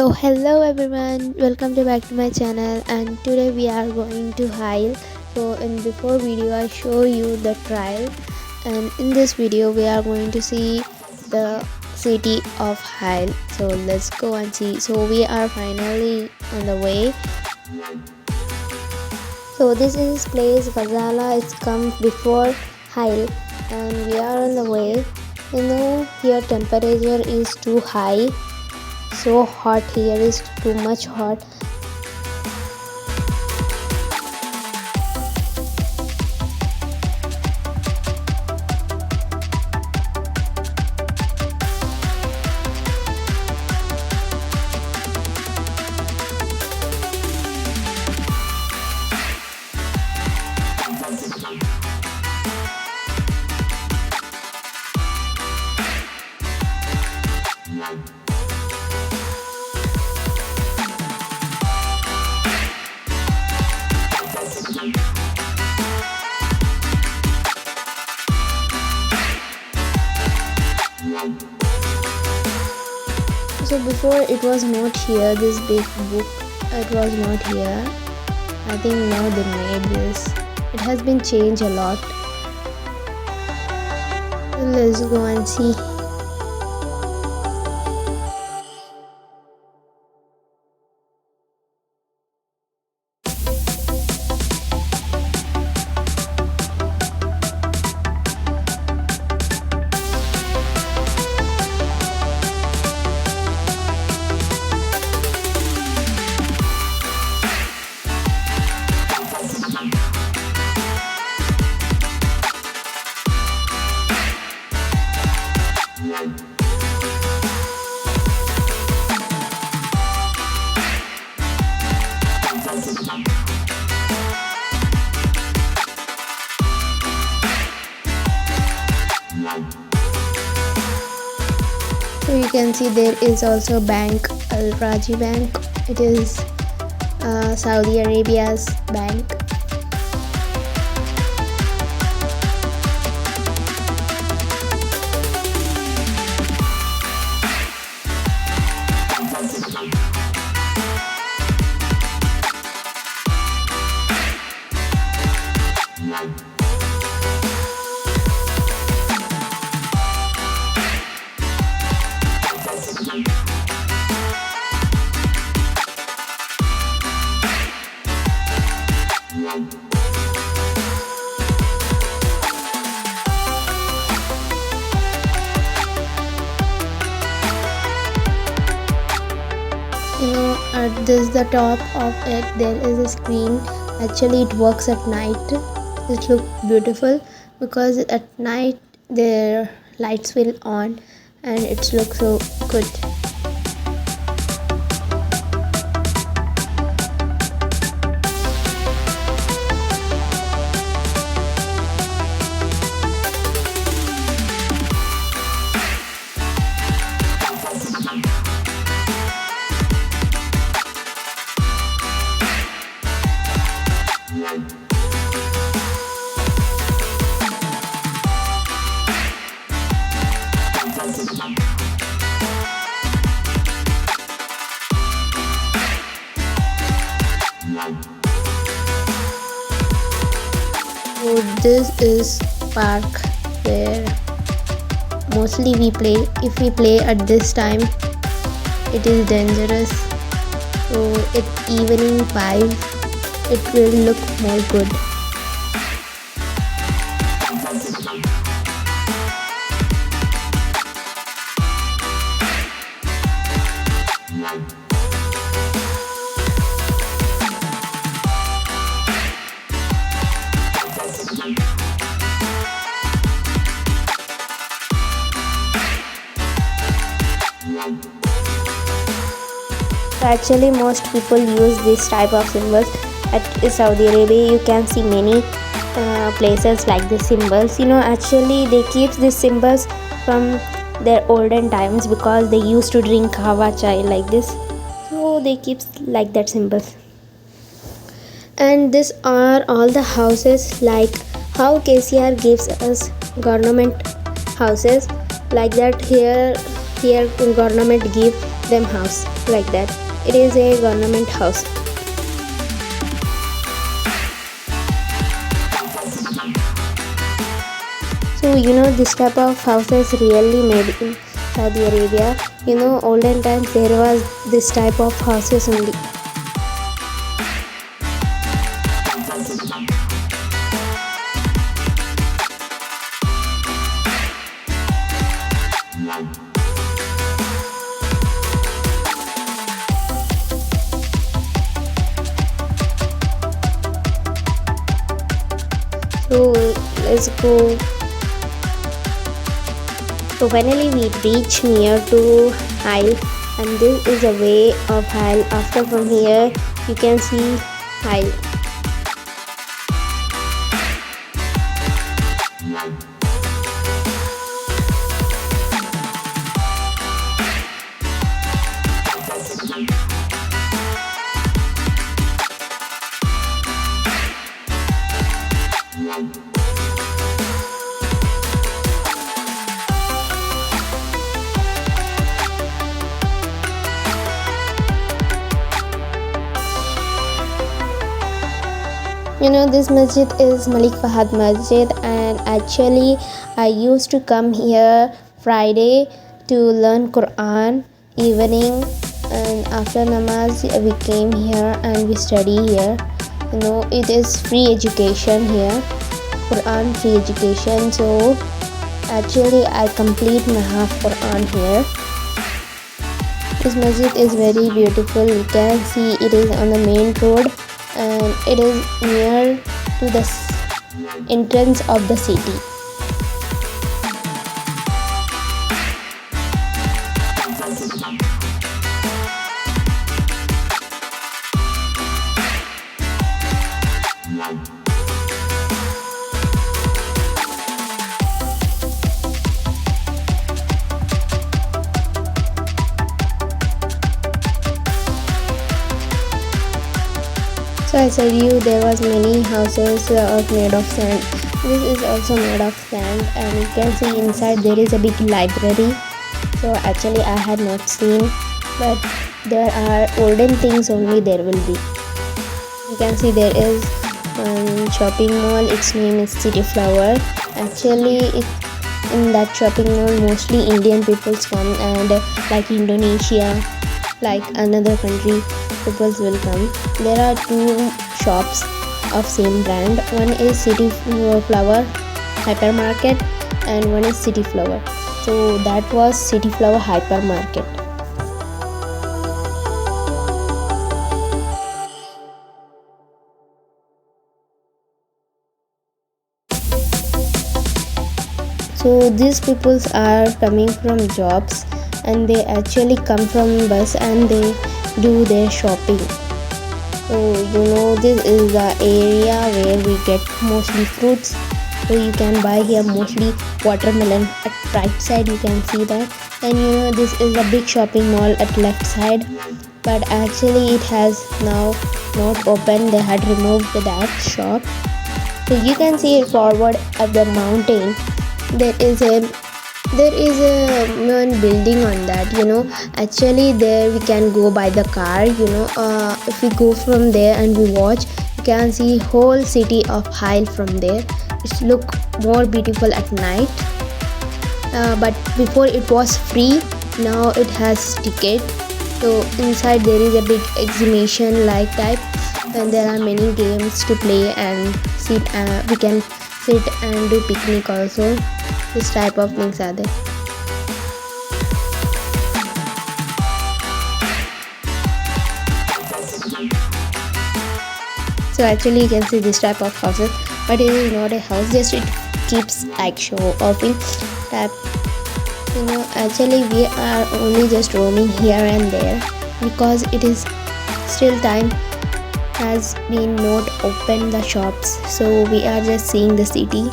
So hello everyone, welcome to back to my channel, and today we are going to Hile. So in before video I show you the trial, and in this video we are going to see the city of Hile. So let's go and see. So we are finally on the way. So this is place Ghazala. It's come before Hile and we are on the way. Here temperature is too high, so hot. Here is too much hot. So before it was not here, this big book, it was not here. I think now they made this. It has been changed a lot. Let's go and see. So you can see there is also bank, Al Raji Bank. It is Saudi Arabia's bank. At this the top of it there is a screen. Actually it works at night. It looks beautiful because at night the lights will on and it looks so good. So this is park where mostly we play. If we play at this time it is dangerous, so at evening 5 it will look more good. Actually most people use this type of symbols at Saudi Arabia. You can see many places like these symbols. Actually they keep these symbols from their olden times because they used to drink kawa chai like this, so they keep like that symbols. And these are all the houses, like how kSA gives us government houses like that. Here government give them house like that. It is a government house. So this type of houses really made in Saudi Arabia. Olden times there was this type of houses only. So let's go. So finally we reach near to Isle, and this is a way of Isle. After from here you can see Isle. This masjid is Malik Fahad Masjid, and actually I used to come here Friday to learn Quran evening, and after namaz we came here and we study here. It is free education here, Quran free education. So actually I complete my half Quran here. This masjid is very beautiful. You can see it is on the main road, and it is near to the entrance of the city. So I said you there was many houses made of sand. This is also made of sand, and you can see inside there is a big library. So actually I had not seen, but there are olden things only there will be. You can see there is one shopping mall. Its name is City Flower. Actually in that shopping mall mostly Indian people come, and like Indonesia, like another country peoples will come. There are two shops of same brand. One is City Flower Hypermarket and one is City Flower. So that was City Flower Hypermarket. So these peoples are coming from jobs, and they actually come from bus and they do their shopping. So this is the area where we get mostly fruits. So you can buy here mostly watermelon. At right side you can see that, and this is a big shopping mall at left side, but actually it has now not open. They had removed that shop. So you can see it forward at the mountain. There is one building on that. Actually there we can go by the car. If we go from there and we watch, you can see whole city of Hyle from there. It look more beautiful at night, but before it was free, now it has ticket. So inside there is a big exhibition like type, and there are many games to play and sit. We can sit and do picnic also. This type of things are there. So actually you can see this type of houses, but it is not a house, just it keeps like show offing type. Actually we are only just roaming here and there because it is still time has been not open the shops, so we are just seeing the city.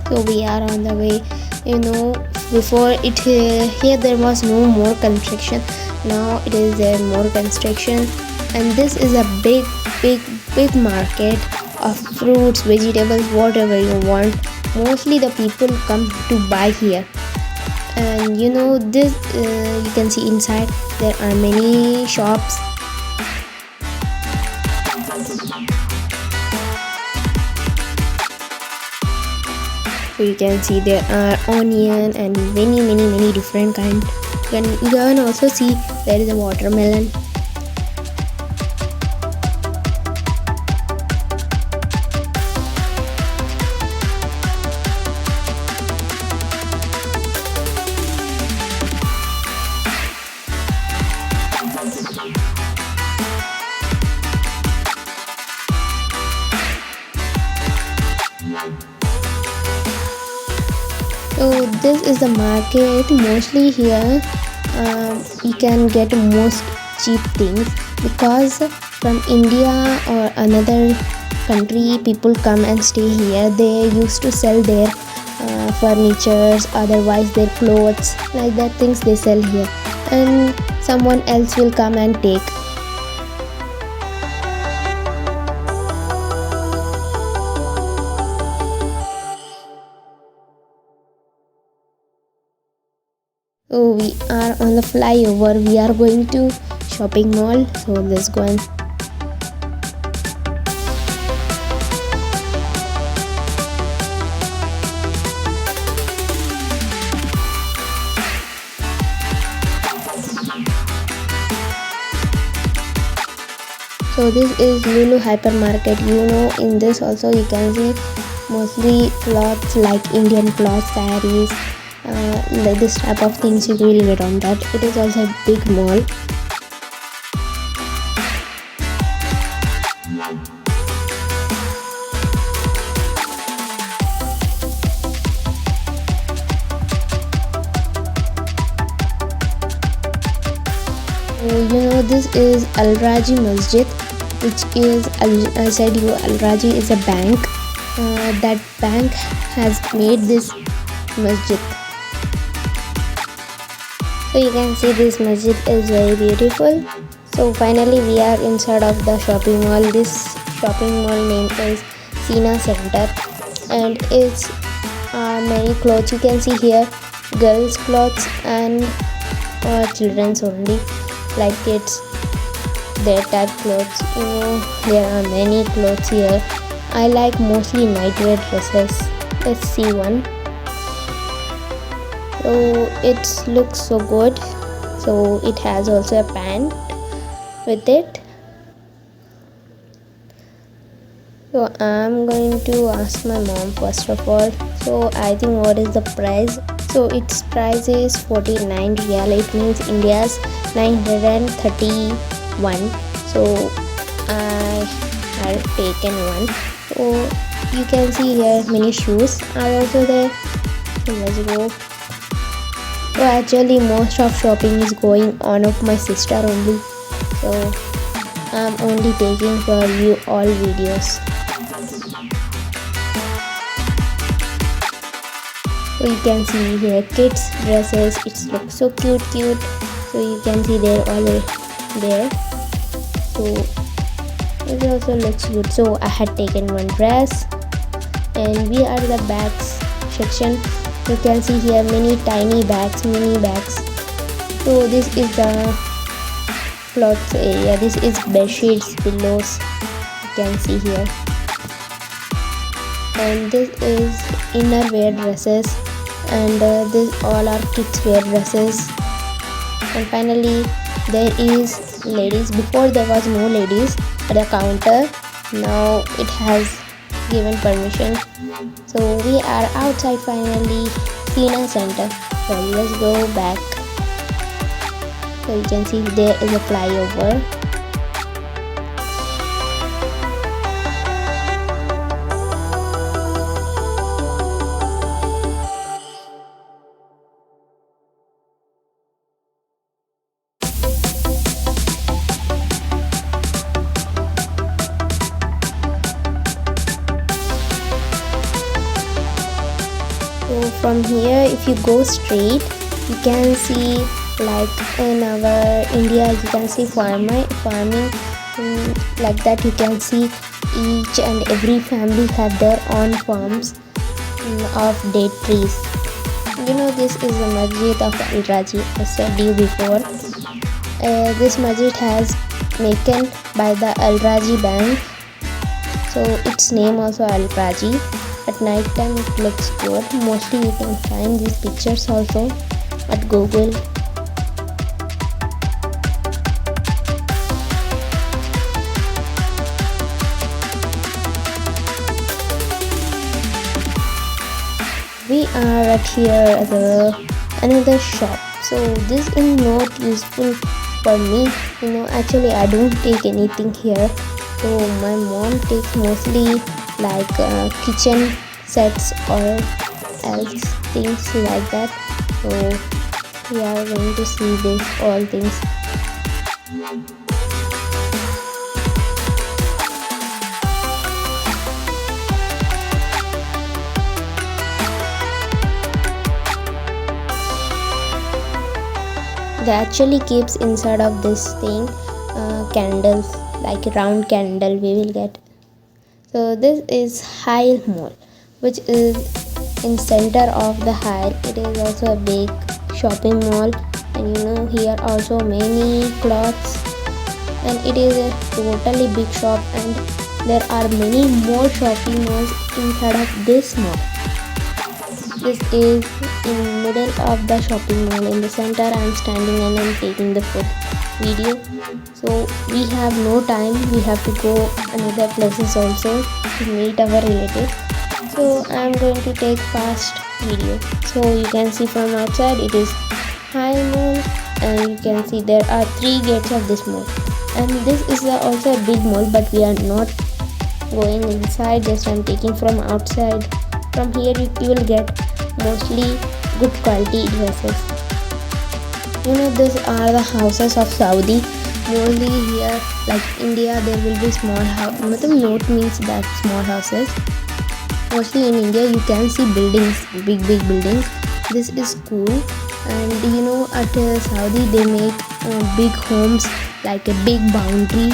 So we are on the way. Before it here there was no more construction. Now it is more construction. And this is a big market of fruits, vegetables, whatever you want. Mostly the people come to buy here. And you know this, you can see inside there are many shops. So you can see there are onion and many different kind. You can also see there is a watermelon. So this is the market. Mostly here you can get most cheap things, because from India or another country people come and stay here. They used to sell their furnitures, otherwise their clothes, like that things they sell here, and someone else will come and take. So we are on the flyover. We are going to shopping mall. So let's go and so this is Lulu hypermarket. You know, in this also you can see mostly clothes like Indian clothes, sarees, like this type of things you will get on that. It is also a big mall. So you know, this is Al Raji Masjid, which is I said you Al Raji is a bank. That bank has made this masjid. So you can see this masjid is very beautiful. So finally we are inside of the shopping mall. This shopping mall name is Sina Center, and it's many clothes. You can see here girls clothes and children's only, like kids, their type clothes. You know, there are many clothes here. I like mostly nightwear dresses. Let's see one. So it looks so good. So it has also a pant with it. So I'm going to ask my mom first of all. So I think what is the price? So its price is 49 real. It means India's 931. So I have taken one. So you can see here many shoes are also there. So let's go. So actually most of shopping is going on of my sister only. So I'm only taking for you all videos. So you can see here kids dresses. It looks so cute. So you can see they're all there. So it also looks good. So I had taken one dress, and we are the bags section. You can see here many tiny bags, mini bags. So this is the clothes area. This is bed sheets, pillows. You can see here. And this is inner wear dresses, and this all are kids wear dresses. And finally there is ladies. Before there was no ladies at the counter. Now it has given permission. So we are outside finally, Sina Center. So let's go back. So you can see there is a flyover. So from here if you go straight, you can see like in our India you can see farming Like that you can see each and every family have their own farms of date trees. This is the masjid of Al Raji. I said you before. This masjid has making by the Al Raji bank, so its name also Al Raji. At night time it looks good. Mostly you can find these pictures also at Google. We are at here at another shop. So this is not useful for me. Actually I don't take anything here. So my mom takes mostly like kitchen sets or else things like that. So we are going to see this all things. They actually keeps inside of this thing candles, like round candle we will get. So this is High Mall, which is in center of the High. It is also a big shopping mall, and here also many clothes, and it is a totally big shop, and there are many more shopping malls inside of this mall. This is in middle of the shopping mall. In the center I am standing and I am taking the food video. So we have no time, we have to go another places also to meet our relatives. So I am going to take fast video. So you can see from outside it is High Mall, and you can see there are 3 gates of this mall, and this is also a big mall, but we are not going inside, just I am taking from outside. From here you will get mostly good quality dresses. These are the houses of Saudi. Mostly here, like India, there will be small house. Not means that small houses. Mostly in India you can see buildings, big buildings. This is cool. And at Saudi they make big homes, like a big boundary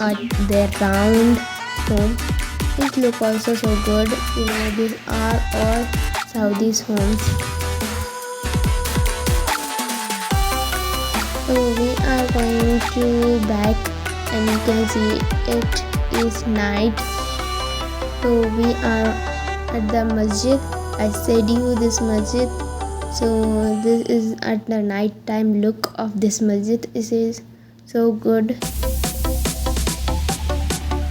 at their round home. It look also so good. These are all Saudi's homes. So we are going to back, and you can see it is night. So we are at the masjid. I said you this masjid. So this is at the night time look of this masjid. This is so good.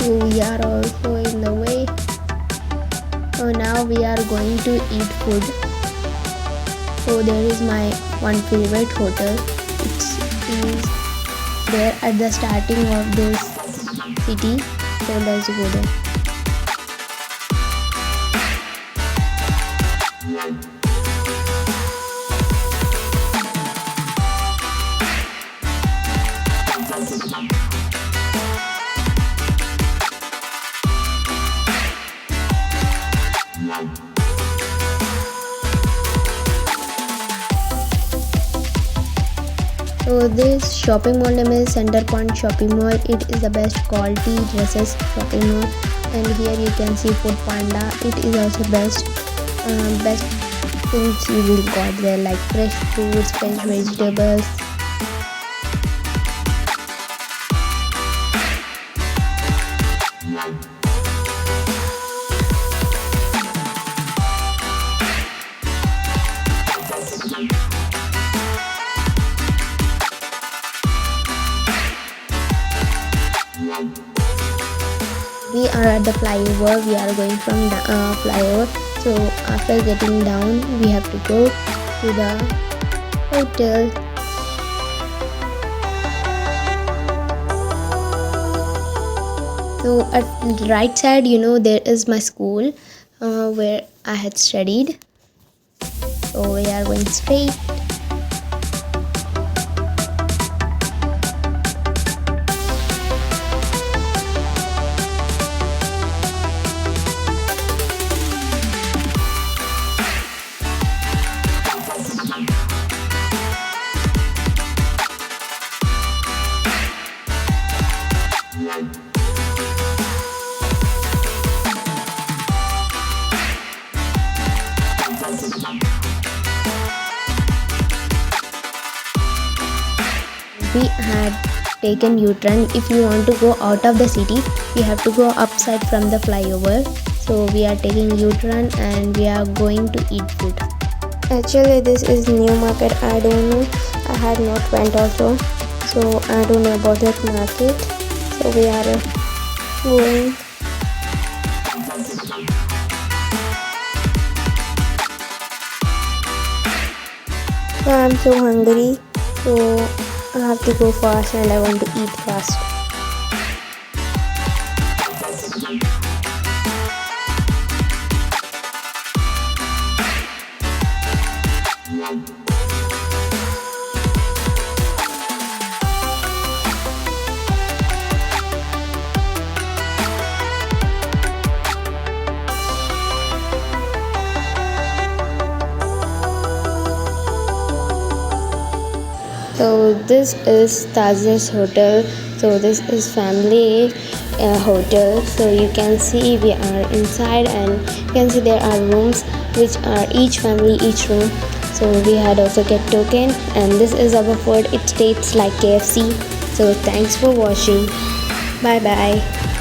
So we are also in the way. So now we are going to eat food. So there is my one favorite hotel. It is there at the starting of this city. So let's go there. So this shopping mall name is Center Point Shopping Mall. It is the best quality dresses shopping mall, and here you can see Food Panda. It is also best things you will got there, like fresh fruits, fresh vegetables. We are at the flyover. We are going from the flyover. So after getting down, we have to go to the hotel. So at the right side, there is my school where I had studied. So we are going straight. we had taken U-turn. If you want to go out of the city, we have to go upside from the flyover. So we are taking U-turn and we are going to eat food. Actually, this is new market. I don't know. I had not went also, so I don't know about that market. So we are going. So I'm so hungry, so I have to go fast and I want to eat fast. So this is Taj's hotel. So this is family hotel. So you can see we are inside and you can see there are rooms which are each family each room. So we had also get token and this is our food. It tastes like KFC. So thanks for watching. Bye bye.